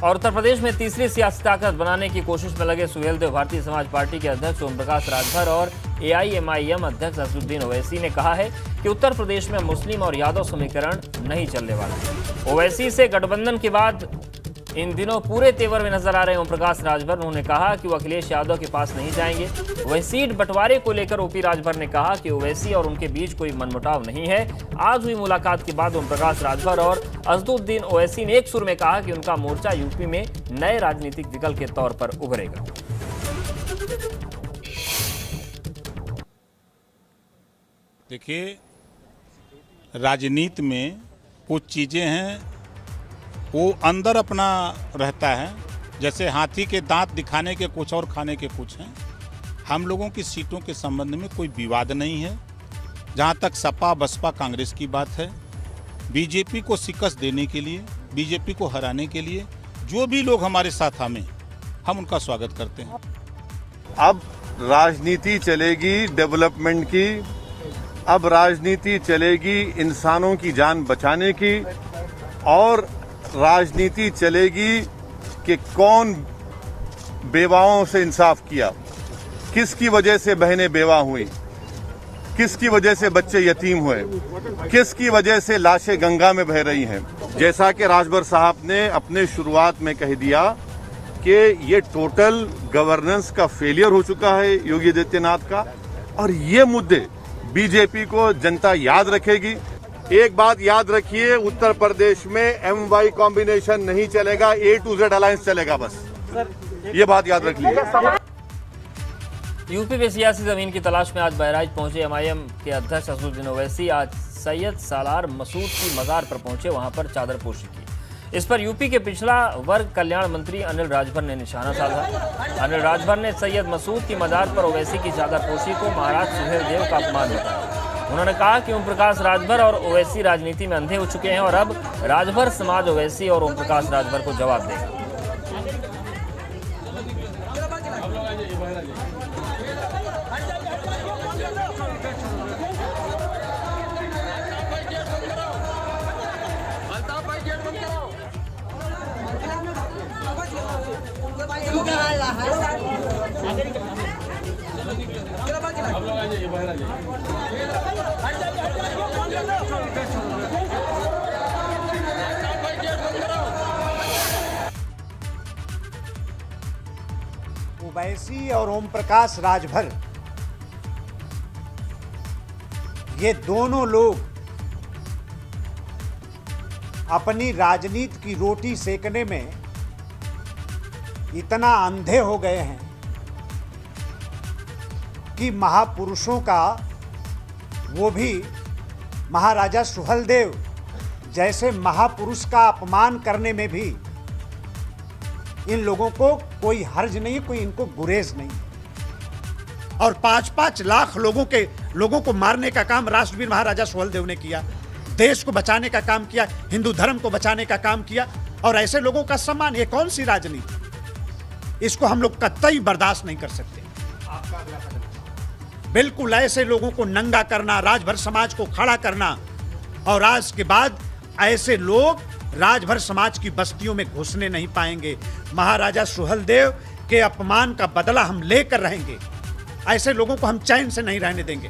और उत्तर प्रदेश में तीसरी सियासी ताकत बनाने की कोशिश में लगे सुहेलदेव भारतीय समाज पार्टी के अध्यक्ष ओम प्रकाश राजभर और एआईएमआईएम अध्यक्ष असदुद्दीन ओवैसी ने कहा है कि उत्तर प्रदेश में मुस्लिम और यादव समीकरण नहीं चलने वाला। ओवैसी से गठबंधन के बाद इन दिनों पूरे तेवर में नजर आ रहे ओम प्रकाश राजभर। उन्होंने कहा कि वो अखिलेश यादव के पास नहीं जाएंगे। वहीं सीट बंटवारे को लेकर ओपी राजभर ने कहा कि ओवैसी और उनके बीच कोई मनमुटाव नहीं है। आज हुई मुलाकात के बाद ओम प्रकाश राजभर और असदुद्दीन ओवैसी ने एक सुर में कहा कि उनका मोर्चा यूपी में नए राजनीतिक विकल्प के तौर पर उभरेगा। देखिए, राजनीति में कुछ चीजें हैं वो अंदर अपना रहता है, जैसे हाथी के दांत दिखाने के कुछ और खाने के कुछ हैं। हम लोगों की सीटों के संबंध में कोई विवाद नहीं है। जहां तक सपा बसपा कांग्रेस की बात है, बीजेपी को शिकस्त देने के लिए, बीजेपी को हराने के लिए जो भी लोग हमारे साथ आए हम उनका स्वागत करते हैं। अब राजनीति चलेगी डेवलपमेंट की, अब राजनीति चलेगी इंसानों की जान बचाने की, और राजनीति चलेगी कि कौन बेवाओं से इंसाफ किया, किसकी वजह से बहनें बेवा हुई, किसकी वजह से बच्चे यतीम हुए, किसकी वजह से लाशें गंगा में बह रही हैं। जैसा कि राजभर साहब ने अपने शुरुआत में कह दिया कि ये टोटल गवर्नेंस का फेलियर हो चुका है योगी आदित्यनाथ का, और ये मुद्दे बीजेपी को जनता याद रखेगी। एक बात याद रखिए, उत्तर प्रदेश में एमवाई कॉम्बिनेशन नहीं चलेगा, ए टू जेड अलायंस चलेगा बस। ये बात याद रख लीजिए। यूपी में सियासी जमीन की तलाश में आज बहराइच पहुंचे एमआईएम के अध्यक्ष असदुद्दीन ओवैसी आज सैयद सालार मसूद की मजार पर पहुंचे, वहां पर चादरपोशी की। इस पर यूपी के पिछड़ा वर्ग कल्याण मंत्री अनिल राजभर ने निशाना साधा। अनिल राजभर ने सैयद मसूद की मजार पर ओवैसी की चादरपोशी को महाराज सुहेलदेव का अपमान बताया। उन्होंने कहा कि ओम प्रकाश राजभर और ओवैसी राजनीति में अंधे हो चुके हैं और अब राजभर समाज ओवैसी और ओम प्रकाश राजभर को जवाब देगा। ओवैसी और ओम प्रकाश राजभर, ये दोनों लोग अपनी राजनीति की रोटी सेकने में इतना अंधे हो गए हैं कि महापुरुषों का, वो भी महाराजा सुहेलदेव जैसे महापुरुष का अपमान करने में भी इन लोगों को कोई हर्ज नहीं, कोई इनको गुरेज नहीं। और 5-5 लाख लोगों को मारने का काम राष्ट्रवीर महाराजा सुहेलदेव ने किया, देश को बचाने का काम किया, हिंदू धर्म को बचाने का काम किया। और ऐसे लोगों का सम्मान, ये कौन सी राजनीति? इसको हम लोग कतई बर्दाश्त नहीं कर सकते। बिल्कुल ऐसे लोगों को नंगा करना, राजभर समाज को खड़ा करना, और आज के बाद ऐसे लोग राजभर समाज की बस्तियों में घुसने नहीं पाएंगे। महाराजा सुहेलदेव के अपमान का बदला हम लेकर रहेंगे। ऐसे लोगों को हम चैन से नहीं रहने देंगे।